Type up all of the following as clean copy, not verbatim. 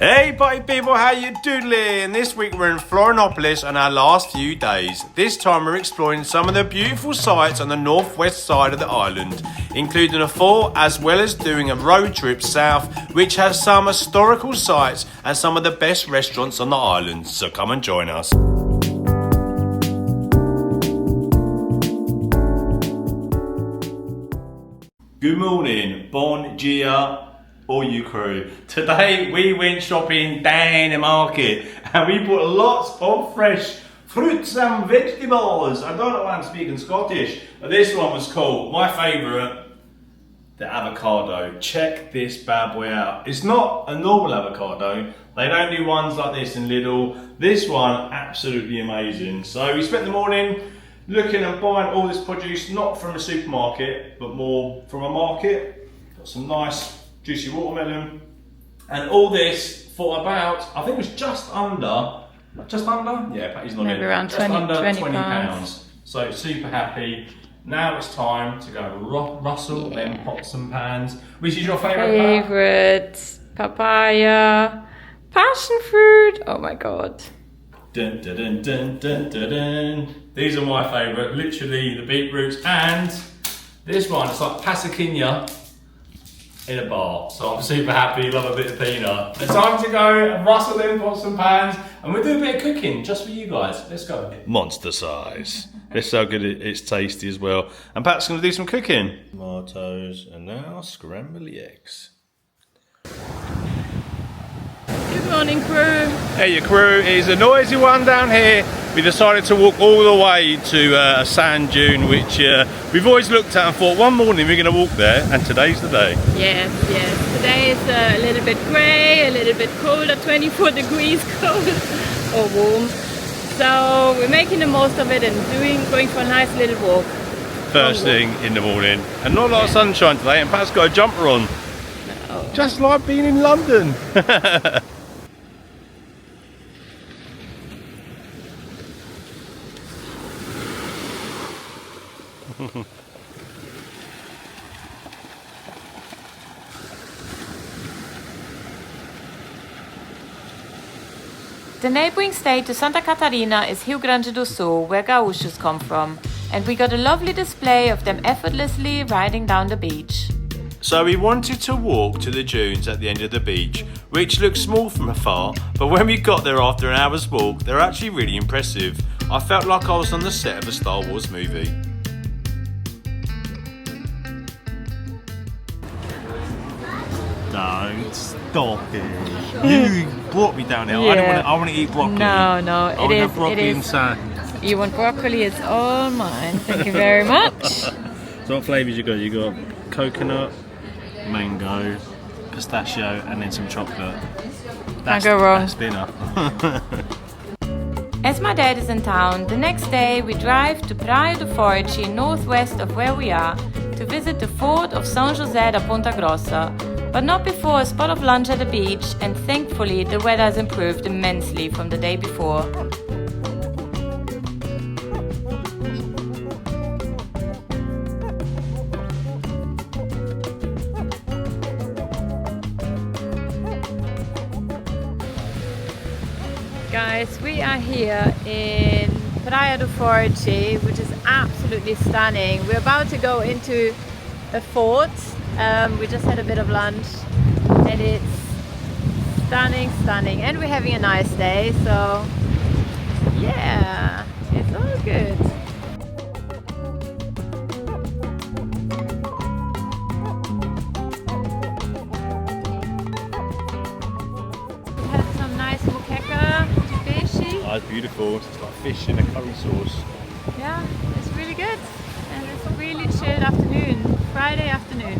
Hey party people, how you doodling? This week we're in Florianopolis on our last few days. This time we're exploring some of the beautiful sights on the northwest side of the island, including a fort as well as doing a road trip south which has some historical sites and some of the best restaurants on the island, so come and join us. Good morning, bon dia. All you crew. Today we went shopping down the market and we bought lots of fresh fruits and vegetables. I don't know why I'm speaking Scottish, but this one was cool. My favourite, the avocado. Check this bad boy out. It's not a normal avocado. They don't do ones like this in Lidl. This one, absolutely amazing. So we spent the morning looking and buying all this produce, not from a supermarket, but more from a market. Got some nice juicy watermelon, and all this for about, I think it was just under, yeah, he's not maybe in, around just 20 under 20 pounds. So super happy. Now it's time to go rustle them pots and pans. Which is your favourite? Papaya, passion fruit. Oh my god. Dun, dun, dun, dun, dun, dun, dun. These are my favourite, literally the beetroots, and this one, it's like passaquinha in a bar. So I'm super happy, love a bit of peanut. It's time to go and rustle them pots and pans, and we'll do a bit of cooking just for you guys. Let's go. Monster size. Let's see how good it's tasty as well. And Pat's going to do some cooking. Tomatoes, and now scramble the eggs. Good morning, crew. Hey, your crew. It is a noisy one down here. We decided to walk all the way to a sand dune, which we've always looked at and thought one morning we're going to walk there, and today's the day. Yes. Today is a little bit grey, a little bit colder, 24 degrees cold or warm. So we're making the most of it and going for a nice little walk. First thing in the morning, and not a lot of sunshine today, and Pat's got a jumper on. No. Just like being in London. The neighbouring state to Santa Catarina is Rio Grande do Sul, where Gaúchos come from, and we got a lovely display of them effortlessly riding down the beach. So we wanted to walk to the dunes at the end of the beach, which looked small from afar, but when we got there after an hour's walk, they're actually really impressive. I felt like I was on the set of a Star Wars movie. Don't stop it. You brought me down there. Yeah. I want to eat broccoli. No, I want to have broccoli it is. and sand. You want broccoli? It's all mine. Thank you very much. So what flavours you got? You got coconut, mango, pistachio, and then some chocolate. Can't go wrong. That's dinner. As my dad is in town, the next day we drive to Praia do Forte, northwest of where we are, to visit the fort of São José da Ponta Grossa, but not before a spot of lunch at the beach, and thankfully the weather has improved immensely from the day before. Guys, we are here in Praia do Forte, which is absolutely stunning. We're about to go into a fort. We just had a bit of lunch and it's stunning, and we're having a nice day, so yeah, it's all good. We had some nice moqueca fish. Oh, it's beautiful. It's like fish in a curry sauce. Yeah, it's really good, and it's a really chilled afternoon, Friday afternoon.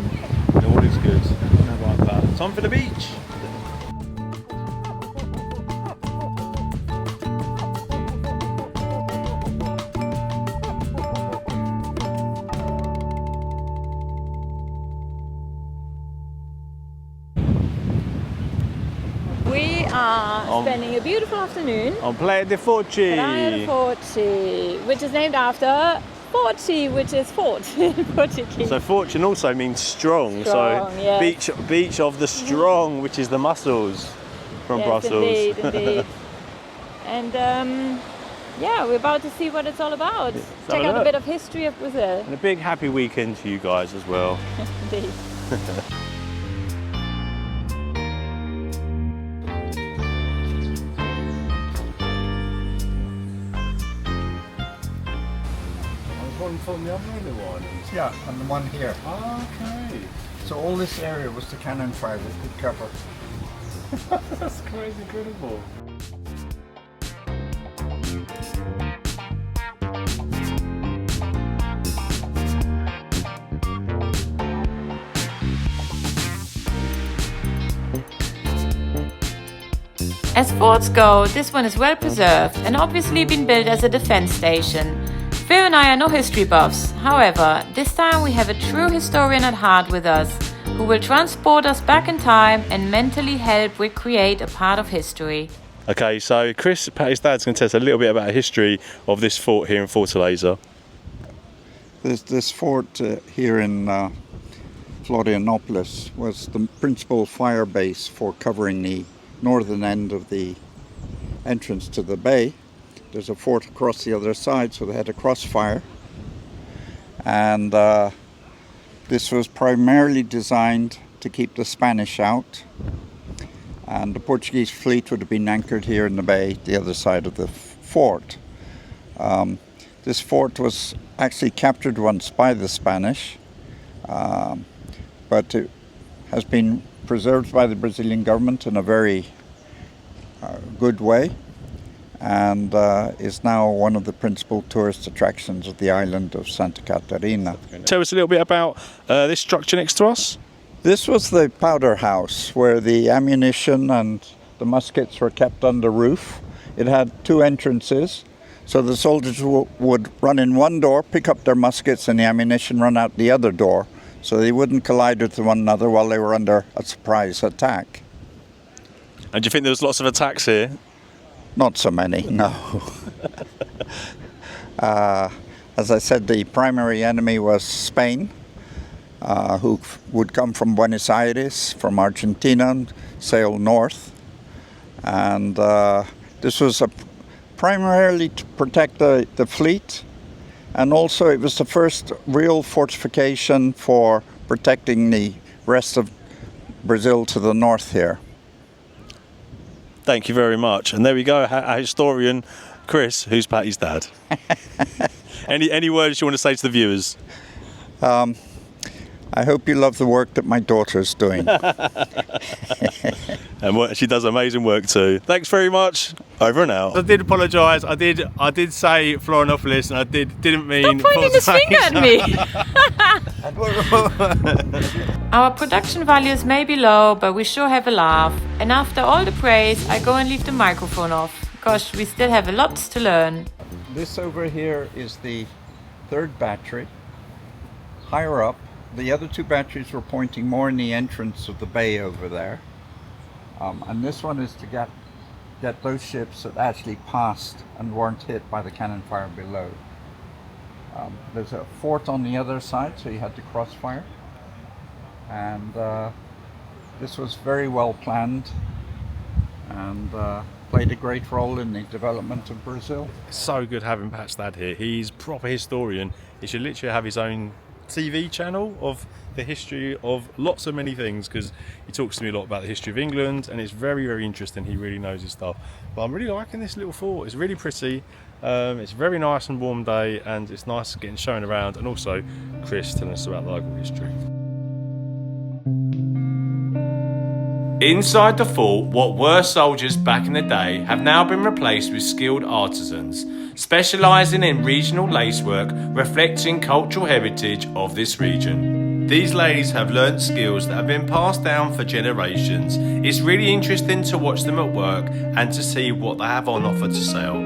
You know what is good? I like that. Time for the beach. We are spending a beautiful afternoon On Praia do Forte. Praia do Forte, which is named after Forte, which is fort in Portuguese. So fortune also means strong. Strong, so yes. beach of the strong, which is the muscles. from Yes, Brussels. Indeed. And yeah, we're about to see what it's all about. Check have a out a look. bit of history of Brazil. And a big happy weekend to you guys as well. Indeed. One from the other end of Ireland. Yeah, and the one here. Okay. So all this area was the cannon fire that could cover. That's crazy incredible. As forts go, this one is well preserved and obviously been built as a defense station. Phil and I are no history buffs. However, this time we have a true historian at heart with us, who will transport us back in time and mentally help recreate a part of history. Okay, so Chris, Patty's dad's going to tell us a little bit about the history of this fort here in Fortaleza. This fort here in Florianopolis was the principal fire base for covering the northern end of the entrance to the bay. There's a fort across the other side, so they had a crossfire. And this was primarily designed to keep the Spanish out. And the Portuguese fleet would have been anchored here in the bay, the other side of the fort. This fort was actually captured once by the Spanish, but it has been preserved by the Brazilian government in a very good way, and is now one of the principal tourist attractions of the island of Santa Catarina. Tell us a little bit about this structure next to us. This was the powder house where the ammunition and the muskets were kept under roof. It had two entrances, so the soldiers would run in one door, pick up their muskets and the ammunition, run out the other door, so they wouldn't collide with one another while they were under a surprise attack. And do you think there was lots of attacks here? Not so many, no. As I said, the primary enemy was Spain, who would come from Buenos Aires, from Argentina, and sail north. And this was primarily to protect the fleet, and also it was the first real fortification for protecting the rest of Brazil to the north here. Thank you very much. And there we go, our historian, Chris, who's Patty's dad. Any words you want to say to the viewers? I hope you love the work that my daughter's doing. And she does amazing work too. Thanks very much. Over and out. I did apologise. I did say Florianopolis, and I didn't mean. Stop pointing his finger at me. Our production values may be low, but we sure have a laugh. And after all the praise, I go and leave the microphone off. Gosh, we still have a lot to learn. This over here is the third battery. Higher up, the other two batteries were pointing more in the entrance of the bay over there. And this one is to get those ships that actually passed and weren't hit by the cannon fire below. There's a fort on the other side, so you had to crossfire. And this was very well planned and played a great role in the development of Brazil. So good having Pat's dad here. He's a proper historian. He should literally have his own TV channel of the history of lots of many things, because he talks to me a lot about the history of England, and it's very, very interesting. He really knows his stuff. But I'm really liking this little fort. It's really pretty. It's a very nice and warm day, and it's nice getting shown around, and also Chris telling us about the local history. Inside the fort, what were soldiers back in the day have now been replaced with skilled artisans, specialising in regional lacework, reflecting cultural heritage of this region. These ladies have learnt skills that have been passed down for generations. It's really interesting to watch them at work and to see what they have on offer to sell.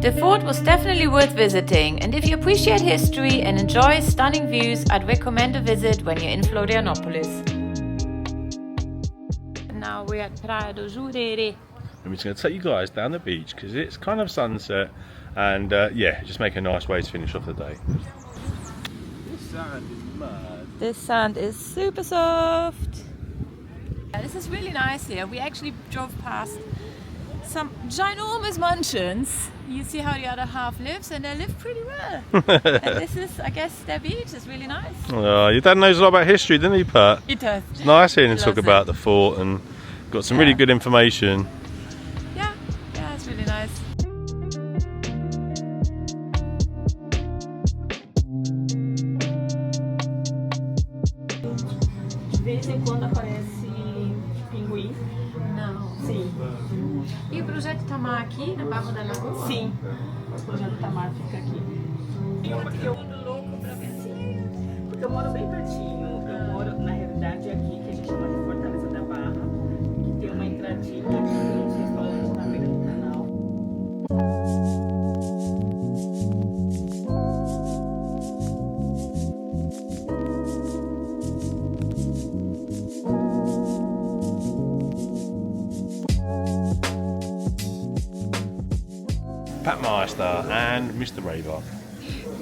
The fort was definitely worth visiting, and if you appreciate history and enjoy stunning views, I'd recommend a visit when you're in Florianopolis. And now we're at Praia dos Jurerê. I'm just going to take you guys down the beach because it's kind of sunset, and yeah, just make a nice way to finish off the day. This sand is mad. This sand is super soft. Yeah, this is really nice here. We actually drove past some ginormous mansions. You see how the other half lives, and they live pretty well. And this is, I guess, their beach is really nice. Oh, your dad knows a lot about history, doesn't he, Pat? It does. It's nice hearing him talk about the fort and got some really good information. Yeah, it's really nice. De vez em quando aparece pinguim. Não. Sim. E o projeto Tamar aqui, na Barra da Lagoa? Sim. O projeto Tamar fica aqui. Porque eu ando louco pra ver assim. Porque eu moro bem pertinho. Eu moro, na realidade, aqui, que a gente chama de Fortaleza da Barra, que tem uma entradinha, tem um restaurante na beira do canal. Pat Meister and Mr. Raver.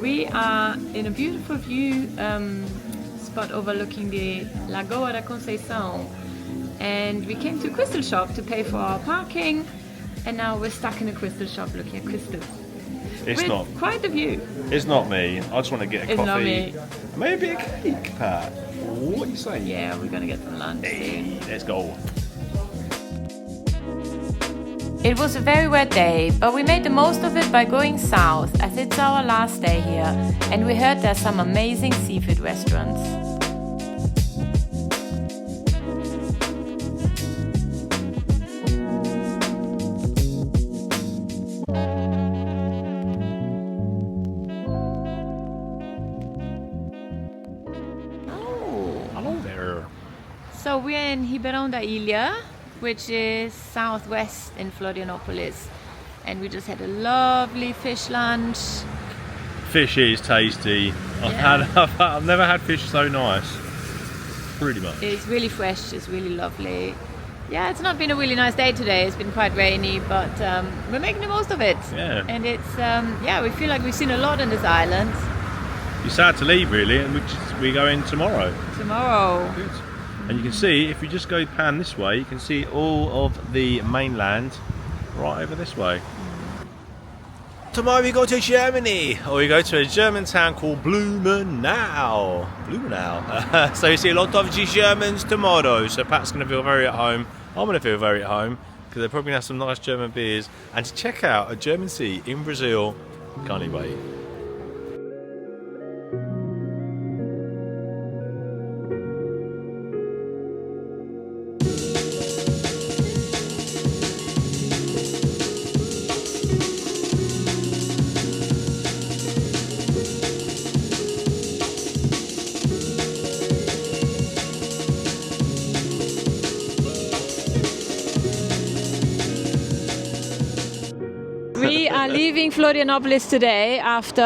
We are in a beautiful view spot overlooking the Lagoa da Conceição, and we came to a crystal shop to pay for our parking, and now we're stuck in a crystal shop looking at crystals. It's not. Quite the view. It's not me. I just want to get a It's coffee. not me. Maybe a cake, Pat. What are you saying? Yeah, we're gonna get some lunch Hey, soon. let's go. It was a very wet day, but we made the most of it by going south, as it's our last day here, and we heard there's some amazing seafood restaurants. Hello there. So we're in Ribeirão da Ilha, which is southwest in Florianopolis, and we just had a lovely fish lunch. Fish is tasty. I've never had fish so nice. Pretty much. It's really fresh, it's really lovely. Yeah, it's not been a really nice day today. It's been quite rainy, but we're making the most of it. Yeah. And it's we feel like we've seen a lot on this island. You're sad to leave, really, and we go in tomorrow. Tomorrow. Good. And you can see, if you just go pan this way, you can see all of the mainland right over this way. Tomorrow we go to Germany, or we go to a German town called Blumenau. So you see a lot of Germans tomorrow. So Pat's going to feel very at home. I'm going to feel very at home because they're probably going to have some nice German beers and to check out a German sea in Brazil. Can't wait. We are leaving Florianopolis today after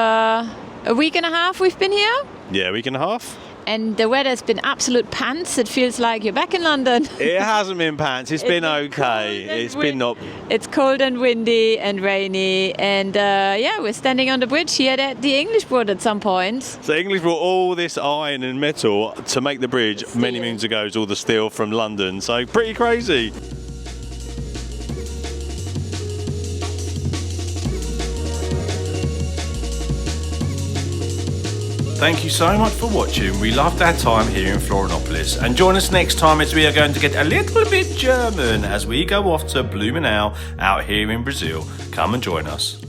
a week and a half we've been here. Yeah, a week and a half. And the weather's been absolute pants. It feels like you're back in London. It hasn't been pants. It's been okay. It's been not. It's cold and windy and rainy. And we're standing on the bridge here at the English port at some point. So English brought all this iron and metal to make the bridge many moons ago. All the steel from London. So pretty crazy. Thank you so much for watching. We loved our time here in Florianopolis, and join us next time as we are going to get a little bit German as we go off to Blumenau out here in Brazil. Come and join us.